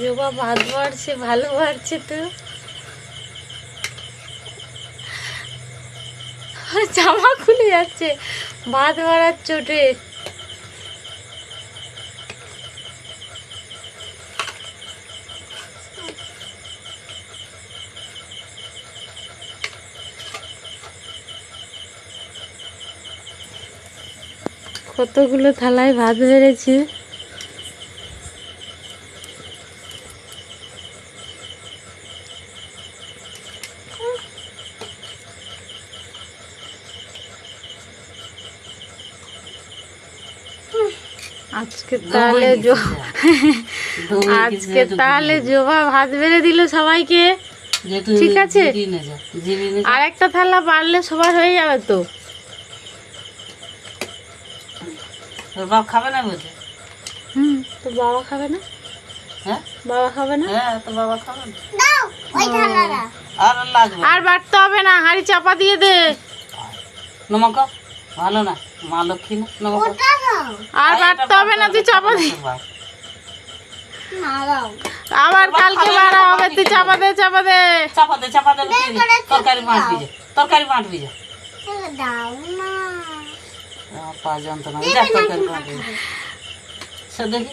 জবা ভাত বাড়ছে, ভালো বাড়ছে তো। জামা খুলে যাচ্ছে ভাত বাড়ার চোটে। কতগুলো থালায় ভাত বেড়েছে। আজকে তাহলে জবা ভাত বেড়ে দিল সবাইকে, ঠিক আছে। আর একটা থালা বাড়লে সবার হয়ে যাবে তো। তোর বাবা খাবে না বলছে? তো বাবা খাবে না? হ্যাঁ বাবা খাবে না? হ্যাঁ, তো বাবা খাবে না। আর লাগবে, আর বাড়তে হবে না, হাঁড়ি চাপা দিয়ে দে। নমক ভালো না, মা লক্ষ্মী না, নমক। আর বাড়তে হবে না, তুই চাপা দে। আবার কালকে বাড়া হবে, তুই চাপা দে, চাপা দে, চাপা দে, চাপা দে। তরকারি বাঁটবি যা, তরকারি বাঁটবি যা। পা যন্ত্রণা, যা তরকারি বাঁটবি। সে দেখি